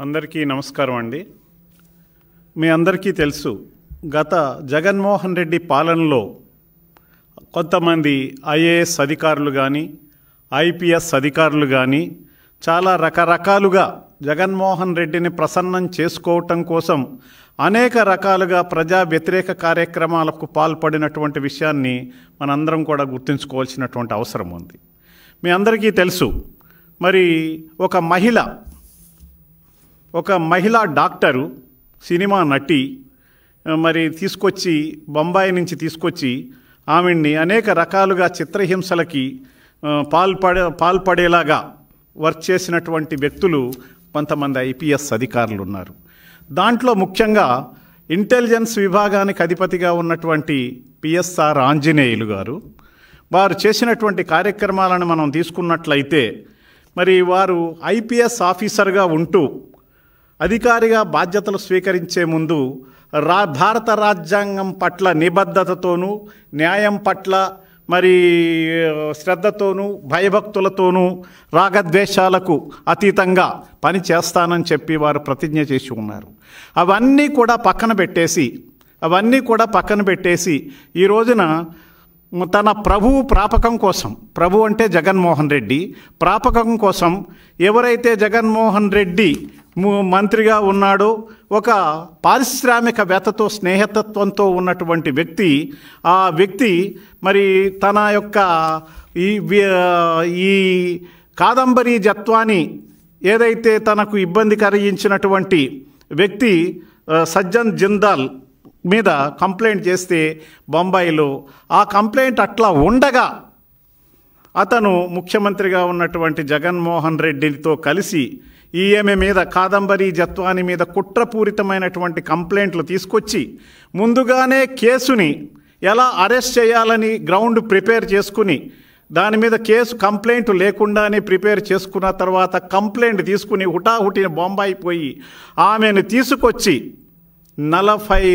అందరికీ నమస్కారం అండి. మీ అందరికీ తెలుసు, గత జగన్మోహన్ రెడ్డి పాలనలో కొంతమంది ఐఏఎస్ అధికారులు కానీ ఐపీఎస్ అధికారులు కానీ చాలా రకరకాలుగా జగన్మోహన్ రెడ్డిని ప్రసన్నం చేసుకోవటం కోసం అనేక రకాలుగా ప్రజా వ్యతిరేక కార్యక్రమాలకు పాల్పడినటువంటి విషయాన్ని మనందరం కూడా గుర్తుంచుకోవాల్సినటువంటి అవసరం ఉంది. మీ అందరికీ తెలుసు, మరి ఒక మహిళా డాక్టరు, సినిమా నటి మరి బొంబాయి నుంచి తీసుకొచ్చి ఆమెని అనేక రకాలుగా చిత్రహింసలకి పాల్పడేలాగా వర్క్ చేసినటువంటి వ్యక్తులు కొంతమంది ఐపీఎస్ అధికారులు ఉన్నారు. దాంట్లో ముఖ్యంగా ఇంటెలిజెన్స్ విభాగానికి అధిపతిగా ఉన్నటువంటి పిఎస్ఆర్ ఆంజనేయులు గారు, వారు చేసినటువంటి కార్యక్రమాలను మనం తీసుకున్నట్లయితే, మరి వారు ఐపీఎస్ ఆఫీసర్గా ఉంటూ అధికారిగా బాధ్యతలు స్వీకరించే ముందు భారత రాజ్యాంగం పట్ల నిబద్ధతతోనూ, న్యాయం పట్ల మరి శ్రద్ధతోనూ, భయభక్తులతోనూ, రాగద్వేషాలకు అతీతంగా పని చేస్తానని చెప్పి వారు ప్రతిజ్ఞ చేసి ఉన్నారు. అవన్నీ కూడా పక్కన పెట్టేసి ఈ రోజున తన ప్రాపకం కోసం, ప్రభు అంటే జగన్మోహన్ రెడ్డి, ప్రాపకం కోసం ఎవరైతే జగన్మోహన్ రెడ్డి మంత్రిగా ఉన్నాడో, ఒక పారిశ్రామికవేత్తతో స్నేహితత్వంతో ఉన్నటువంటి వ్యక్తి, ఆ వ్యక్తి మరి తన యొక్క ఈ కాదంబరి జత్వాని ఏదైతే తనకు ఇబ్బంది కలిగించినటువంటి వ్యక్తి సజ్జన్ జిందాల్ మీద కంప్లైంట్ చేస్తే బొంబాయిలో, ఆ కంప్లైంట్ అట్లా ఉండగా అతను ముఖ్యమంత్రిగా ఉన్నటువంటి జగన్మోహన్ రెడ్డితో కలిసి ఈమె మీద, కాదంబరి జత్వాని మీద కుట్రపూరితమైనటువంటి కంప్లైంట్లు తీసుకొచ్చి ముందుగానే కేసుని ఎలా అరెస్ట్ చేయాలని గ్రౌండ్ ప్రిపేర్ చేసుకుని, దాని మీద కంప్లైంట్ లేకుండానే ప్రిపేర్ చేసుకున్న తర్వాత కంప్లైంట్ తీసుకుని హుటాహుటిన బొంబాయి పోయి ఆమెను తీసుకొచ్చి 40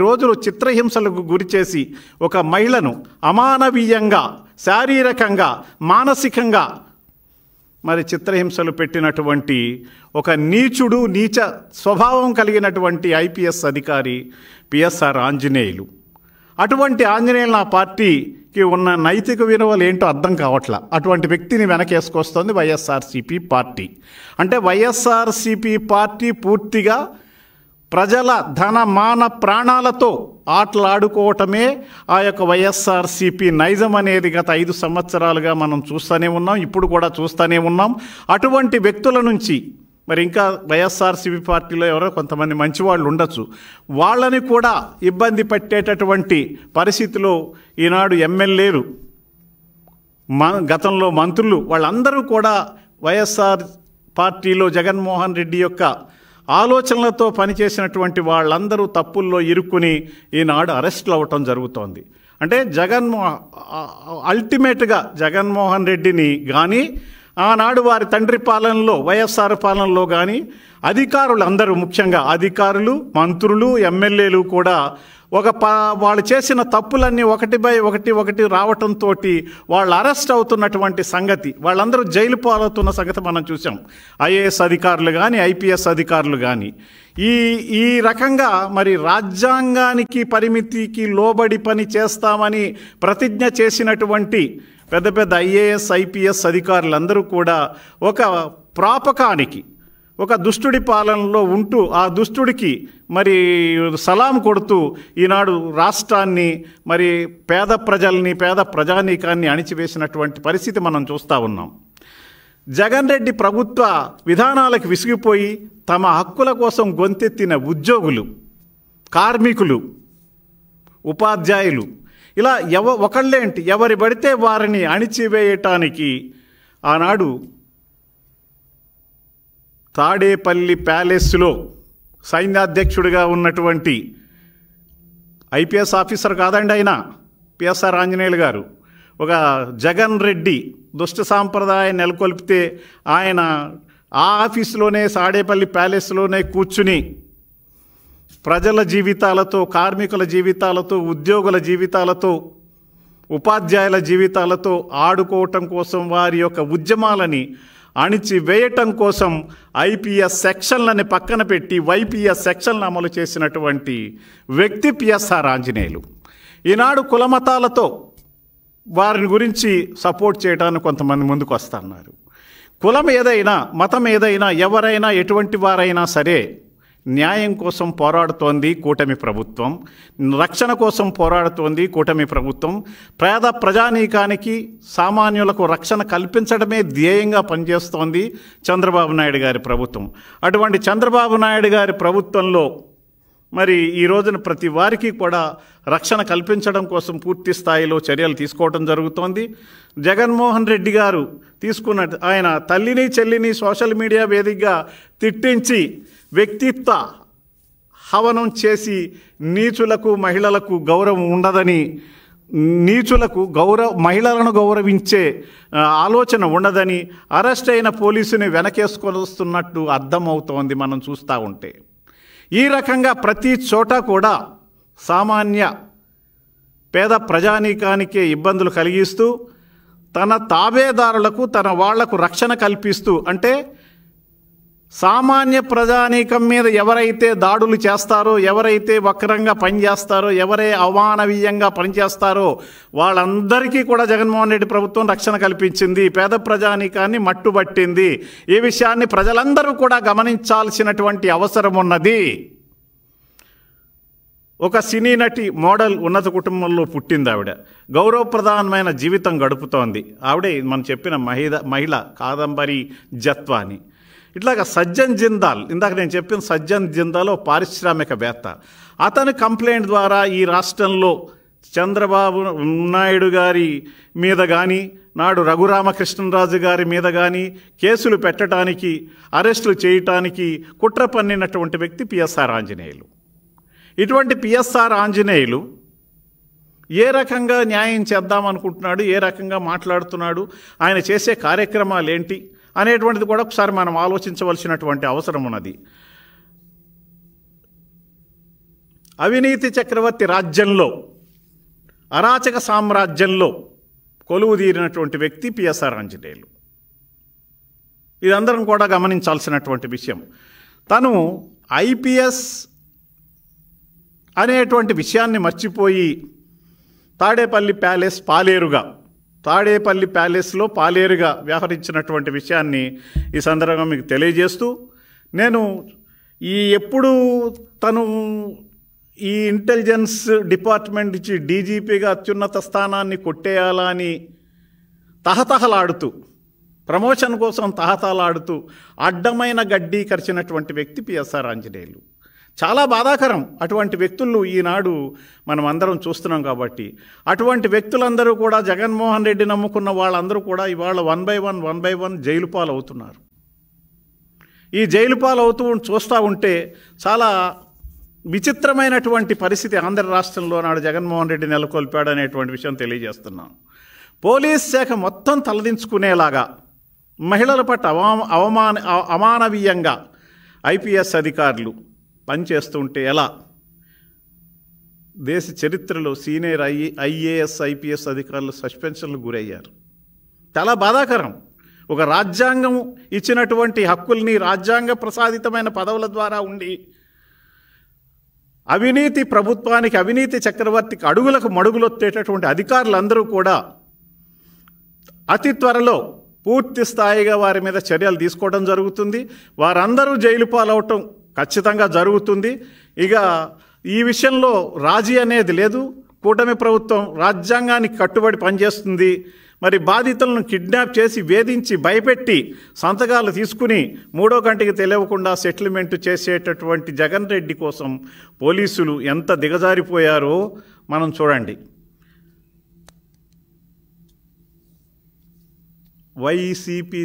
రోజులు చిత్రహింసలకు గురిచేసి ఒక మహిళను అమానవీయంగా, శారీరకంగా, మానసికంగా మరి చిత్రహింసలు పెట్టినటువంటి ఒక నీచ స్వభావం కలిగినటువంటి ఐపీఎస్ అధికారి పిఎస్ఆర్ ఆంజనేయులు. అటువంటి ఆంజనేయులు ఆ పార్టీకి ఉన్న నైతిక విలువలు ఏంటో అర్థం కావట్లా. అటువంటి వ్యక్తిని వెనకేసుకొస్తుంది వైఎస్ఆర్సీపీ పార్టీ. అంటే వైఎస్ఆర్సీపీ పార్టీ పూర్తిగా ప్రజల ధన మాన ప్రాణాలతో ఆటలాడుకోవటమే ఆ యొక్క వైఎస్ఆర్సీపీ నైజం అనేది గత 5 సంవత్సరాలుగా మనం చూస్తూనే ఉన్నాం, ఇప్పుడు కూడా చూస్తూనే ఉన్నాం. అటువంటి వ్యక్తుల నుంచి మరి ఇంకా వైఎస్ఆర్సీపీ పార్టీలో ఎవరో కొంతమంది మంచివాళ్ళు ఉండొచ్చు, వాళ్ళని కూడా ఇబ్బంది పెట్టేటటువంటి పరిస్థితిలో ఈనాడు ఎమ్మెల్యేలు, గతంలో మంత్రులు, వాళ్ళందరూ కూడా వైఎస్ఆర్ పార్టీలో జగన్మోహన్ రెడ్డి యొక్క ఆలోచనలతో పనిచేసినటువంటి వాళ్ళందరూ తప్పుల్లో ఇరుక్కుని ఈనాడు అరెస్టులు అవ్వటం జరుగుతోంది. అంటే అల్టిమేట్గా జగన్మోహన్ రెడ్డిని కానీ, ఆనాడు వారి తండ్రి పాలనలో, వైఎస్ఆర్ పాలనలో కానీ అధికారులు, ముఖ్యంగా అధికారులు, మంత్రులు, ఎమ్మెల్యేలు కూడా వాళ్ళు చేసిన తప్పులన్నీ ఒకటి రావటంతో వాళ్ళు అరెస్ట్ అవుతున్నటువంటి సంగతి, వాళ్ళందరూ జైలు పాలవుతున్న సంగతి మనం చూసాం. ఐఏఎస్ అధికారులు కానీ, ఐపీఎస్ అధికారులు కానీ ఈ రకంగా మరి రాజ్యాంగానికి పరిమితికి లోబడి పని చేస్తామని ప్రతిజ్ఞ చేసినటువంటి పెద్ద ఐఏఎస్ ఐపీఎస్ అధికారులందరూ కూడా ఒక ప్రాపకానికి, ఒక దుష్టుడి పాలనలో ఉంటూ ఆ దుష్టుడికి మరి సలాం కొడుతూ ఈనాడు రాష్ట్రాన్ని, మరి పేద ప్రజానీకాన్ని అణిచివేసినటువంటి పరిస్థితి మనం చూస్తూ ఉన్నాం. జగన్ రెడ్డి ప్రభుత్వ విధానాలకు విసిగిపోయి తమ హక్కుల కోసం గొంతెత్తిన ఉద్యోగులు, కార్మికులు, ఉపాధ్యాయులు, ఇలా ఒకళ్ళేంటి ఎవరి పడితే వారిని అణిచివేయటానికి ఆనాడు తాడేపల్లి ప్యాలెస్లో సైన్యాధ్యక్షుడిగా ఉన్నటువంటి ఐపీఎస్ ఆఫీసర్ కాదండి ఆయన, పిఎస్ఆర్ ఆంజనేయులు గారు, ఒక జగన్ రెడ్డి దుష్ట సాంప్రదాయం నెలకొల్పితే ఆయన ఆ ఆఫీసులోనే, తాడేపల్లి ప్యాలెస్లోనే కూర్చుని ప్రజల జీవితాలతో, కార్మికుల జీవితాలతో, ఉద్యోగుల జీవితాలతో, ఉపాధ్యాయుల జీవితాలతో ఆడుకోవటం కోసం వారి యొక్క ఉద్యమాలని అణిచివేయటం కోసం ఐపీఎస్ సెక్షన్లని పక్కన పెట్టి వైపీఎస్ సెక్షన్లు అమలు చేసినటువంటి వ్యక్తి పిఎస్ఆర్ ఆంజనేయులు. ఈనాడు కులమతాలతో వారిని గురించి సపోర్ట్ చేయడానికి కొంతమంది ముందుకు వస్తున్నారు. కులం ఏదైనా, మతం ఏదైనా, ఎవరైనా, ఎటువంటి వారైనా సరే న్యాయం కోసం పోరాడుతోంది కూటమి ప్రభుత్వం, రక్షణ కోసం పోరాడుతోంది కూటమి ప్రభుత్వం, పేద ప్రజానీకానికి సామాన్యులకు రక్షణ కల్పించడమే ధ్యేయంగా పనిచేస్తోంది చంద్రబాబు నాయుడు గారి ప్రభుత్వం. అటువంటి చంద్రబాబు నాయుడు గారి ప్రభుత్వంలో మరి ఈ రోజున ప్రతి వారికి కూడా రక్షణ కల్పించడం కోసం పూర్తి స్థాయిలో చర్యలు తీసుకోవడం జరుగుతోంది. జగన్మోహన్ రెడ్డి గారు తీసుకున్న ఆయన తల్లిని చెల్లిని సోషల్ మీడియా వేదికగా తిట్టించి వ్యక్తిత్వ హవనం చేసి నీచులకు మహిళలకు గౌరవం ఉండదని, మహిళలను గౌరవించే ఆలోచన ఉండదని అరెస్ట్ అయిన పోలీసుని వెనకేసుకొని వస్తున్నట్టు అర్థమవుతోంది మనం చూస్తూ ఉంటే. ఈ రకంగా ప్రతి చోట కూడా సామాన్య పేద ప్రజానీకానికే ఇబ్బందులు కలిగిస్తూ తన తాబేదారులకు తన వాళ్లకు రక్షణ కల్పిస్తూ, అంటే సామాన్య ప్రజానీకం మీద ఎవరైతే దాడులు చేస్తారో, ఎవరైతే వక్రంగా పనిచేస్తారో, ఎవరే అమానవీయంగా పనిచేస్తారో వాళ్ళందరికీ కూడా జగన్మోహన్ రెడ్డి ప్రభుత్వం రక్షణ కల్పించింది, పేద ప్రజానీకాన్ని మట్టుబట్టింది. ఈ విషయాన్ని ప్రజలందరూ కూడా గమనించాల్సినటువంటి అవసరం ఉన్నది. ఒక సినీ నటి మోడల్ ఉన్నత కుటుంబంలో పుట్టింది ఆవిడ. గౌరవప్రధానమైన జీవితం గడుపుతోంది. ఆవిడే మనం చెప్పిన మహిళ కాదంబరి జత్వాని. ఇట్లాగా సజ్జన్ జిందాల్, ఇందాక నేను చెప్పిన సజ్జన్ జిందాల్ పారిశ్రామికవేత్త. అతని కంప్లైంట్ ద్వారా ఈ రాష్ట్రంలో చంద్రబాబు నాయుడు గారి మీద కానీ, నాడు రఘురామకృష్ణరాజు గారి మీద కానీ కేసులు పెట్టడానికి, అరెస్టులు చేయటానికి కుట్ర పన్నినటువంటి వ్యక్తి పిఎస్ఆర్ ఆంజనేయులు. ఇటువంటి పిఎస్ఆర్ ఆంజనేయులు ఏ రకంగా న్యాయం చేద్దామనుకుంటున్నాడు, ఏ రకంగా మాట్లాడుతున్నాడు, ఆయన చేసే కార్యక్రమాలు ఏంటి అనేటువంటిది కూడా ఒకసారి మనం ఆలోచించవలసినటువంటి అవసరం ఉన్నది. అవినీతి చక్రవర్తి రాజ్యంలో, అరాచక సామ్రాజ్యంలో కొలువు తీరినటువంటి వ్యక్తి పిఎస్ఆర్ ఆంజనేయులు. ఇదందరం కూడా గమనించాల్సినటువంటి విషయం. తను ఐపీఎస్ అనేటువంటి విషయాన్ని మర్చిపోయి తాడేపల్లి ప్యాలెస్లో పాలేరుగా వ్యవహరించినటువంటి విషయాన్ని ఈ సందర్భంగా మీకు తెలియజేస్తూ, నేను ఎప్పుడు తను ఈ ఇంటెలిజెన్స్ డిపార్ట్మెంట్ నుంచి డీజీపీగా అత్యున్నత స్థానాన్ని కొట్టేయాలా అని తహతహలాడుతూ, ప్రమోషన్ కోసం తహతహలాడుతూ అడ్డమైన గడ్డి కరిచినటువంటి వ్యక్తి పిఎస్ఆర్ ఆంజనేయులు. చాలా బాధాకరం. అటువంటి వ్యక్తులు ఈనాడు మనం అందరం చూస్తున్నాం. కాబట్టి అటువంటి వ్యక్తులందరూ కూడా జగన్మోహన్ రెడ్డి నమ్ముకున్న వాళ్ళందరూ కూడా ఇవాళ వన్ బై వన్ జైలు పాలు అవుతున్నారు. ఈ జైలు పాలు అవుతూ చూస్తూ ఉంటే చాలా విచిత్రమైనటువంటి పరిస్థితి ఆంధ్ర రాష్ట్రంలో నాడు జగన్మోహన్ రెడ్డి నెలకొల్పాడు అనేటువంటి విషయం తెలియజేస్తున్నాం. పోలీస్ శాఖ మొత్తం తలదించుకునేలాగా మహిళల పట్ల అమానవీయంగా ఐపీఎస్ అధికారులు పనిచేస్తుంటే ఎలా దేశ చరిత్రలో సీనియర్ ఐఏఎస్ ఐపీఎస్ అధికారులు సస్పెన్షన్లు గురయ్యారు. చాలా బాధాకరం. ఒక రాజ్యాంగం ఇచ్చినటువంటి హక్కుల్ని, రాజ్యాంగ ప్రసాదితమైన పదవుల ద్వారా ఉండి అవినీతి ప్రభుత్వానికి, అవినీతి చక్రవర్తికి అడుగులకు మడుగులొత్తేటటువంటి అధికారులందరూ కూడా అతి త్వరలో పూర్తి స్థాయిగా వారి మీద చర్యలు తీసుకోవడం జరుగుతుంది. వారందరూ జైలు పాలవటం ఖచ్చితంగా జరుగుతుంది. ఇక ఈ విషయంలో రాజీ అనేది లేదు. కూటమి ప్రభుత్వం రాజ్యాంగానికి కట్టుబడి పనిచేస్తుంది. మరి బాధితులను కిడ్నాప్ చేసి వేధించి భయపెట్టి సంతకాలు తీసుకుని మూడో గంటకి తెలియకుండా సెటిల్మెంట్ చేసేటటువంటి జగన్ రెడ్డి కోసం పోలీసులు ఎంత దిగజారిపోయారో మనం చూడండి. వైసీపీ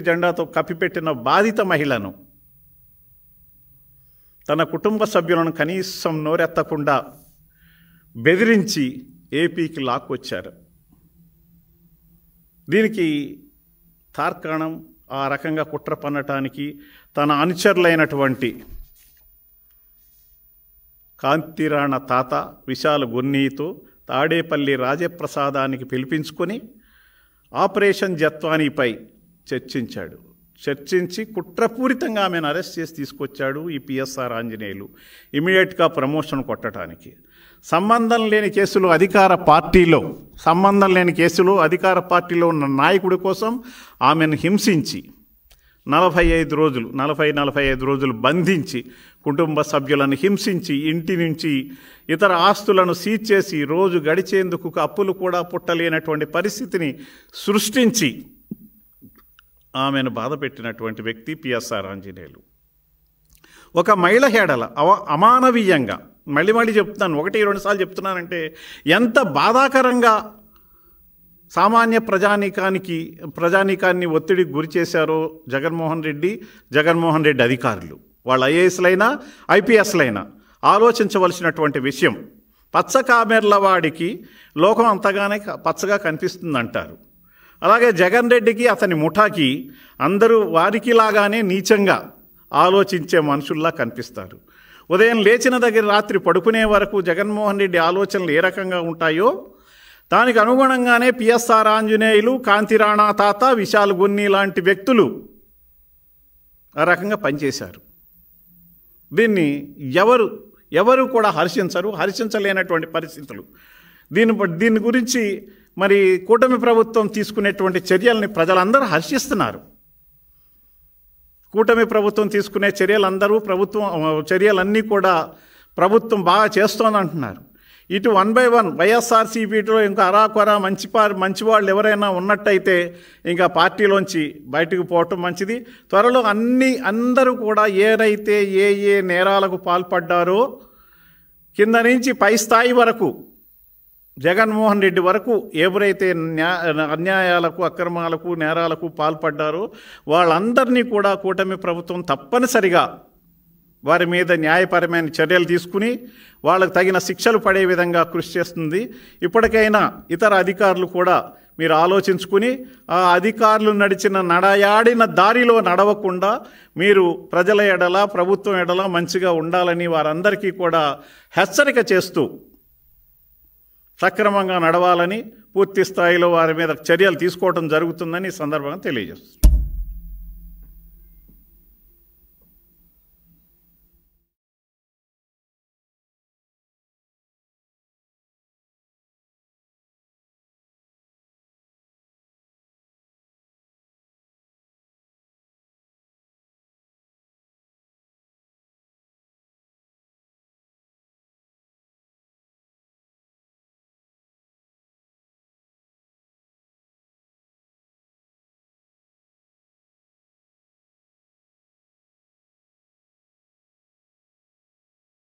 జెండాతో కప్పిపెట్టిన బాధిత మహిళను, తన కుటుంబ సభ్యులను కనీసం నోరెత్తకుండా బెదిరించి ఏపీకి లాక్కొచ్చారు. దీనికి తార్కాణం ఆ రకంగా కుట్ర పన్నటానికి తన అనుచరులైనటువంటి కాంతిరాణ తాత విశాల గున్నీతో తాడేపల్లి రాజప్రసాదానికి పిలిపించుకొని ఆపరేషన్ జత్వానీపై చర్చించి కుట్రపూరితంగా ఆమెను అరెస్ట్ చేసి తీసుకొచ్చాడు ఈ పిఎస్ఆర్ ఆంజనేయులు ఇమీడియట్గా ప్రమోషన్ కొట్టడానికి. సంబంధం లేని కేసులు అధికార పార్టీలో ఉన్న నాయకుడి కోసం ఆమెను హింసించి 45 రోజులు బంధించి, కుటుంబ సభ్యులను హింసించి, ఇంటి నుంచి ఇతర ఆస్తులను సీజ్ చేసి, రోజు గడిచేందుకు అప్పులు కూడా పుట్టలేనటువంటి పరిస్థితిని సృష్టించి ఆమెను బాధపెట్టినటువంటి వ్యక్తి పిఎస్ఆర్ ఆంజనేయులు. ఒక మహిళ హేడల అమానవీయంగా, మళ్ళీ చెప్తున్నాను, 1-2 సార్లు చెప్తున్నానంటే ఎంత బాధాకరంగా సామాన్య ప్రజానీకాన్ని ఒత్తిడికి గురి చేశారో జగన్మోహన్ రెడ్డి అధికారులు, వాళ్ళ ఐఏఎస్లైనా ఐపీఎస్లైనా ఆలోచించవలసినటువంటి విషయం. పచ్చ కామెర్ల వాడికి లోకం అంతగానే పచ్చగా కనిపిస్తుందంటారు. అలాగే జగన్ రెడ్డికి, అతని ముఠాకి అందరూ వారికి లాగానే నీచంగా ఆలోచించే మనుషుల్లా కనిపిస్తారు. ఉదయం లేచిన దగ్గర రాత్రి పడుకునే వరకు జగన్మోహన్ రెడ్డి ఆలోచనలు ఏ రకంగా ఉంటాయో దానికి అనుగుణంగానే పిఎస్ఆర్ ఆంజనేయులు, కాంతిరాణా తాత, విశాల్ గున్ని లాంటి వ్యక్తులు ఆ రకంగా పనిచేశారు. దీన్ని ఎవరు కూడా హర్షించలేనటువంటి పరిస్థితులు. దీని గురించి మరి కూటమి ప్రభుత్వం తీసుకునేటువంటి చర్యల్ని ప్రజలందరూ హర్షిస్తున్నారు. కూటమి ప్రభుత్వం తీసుకునే చర్యలన్నీ కూడా ప్రభుత్వం బాగా చేస్తోందంటున్నారు. ఇటు 1 by 1 వైఎస్ఆర్సీపీలో ఇంకా అరాకొరా మంచివాళ్ళు ఎవరైనా ఉన్నట్టయితే ఇంకా పార్టీలోంచి బయటకు పోవటం మంచిది. త్వరలో అందరూ కూడా ఏదైతే ఏ నేరాలకు పాల్పడ్డారో కింద నుంచి పై స్థాయి వరకు జగన్మోహన్ రెడ్డి వరకు ఎవరైతే అన్యాయాలకు, అక్రమాలకు, నేరాలకు పాల్పడ్డారో వాళ్ళందరినీ కూడా కూటమి ప్రభుత్వం తప్పనిసరిగా వారి మీద న్యాయపరమైన చర్యలు తీసుకుని వాళ్ళకు తగిన శిక్షలు పడే విధంగా కృషి చేస్తుంది. ఇప్పటికైనా ఇతర అధికారులు కూడా మీరు ఆలోచించుకుని ఆ అధికారులు నడయాడిన దారిలో నడవకుండా మీరు ప్రజల ఎడల, ప్రభుత్వం ఎడల మంచిగా ఉండాలని వారందరికీ కూడా హెచ్చరిక చేస్తూ సక్రమంగా నడవాలని పూర్తి స్థాయిలో వారి మీద చర్యలు తీసుకోవడం జరుగుతుందని ఈ సందర్భంగా తెలియజేస్తుంది.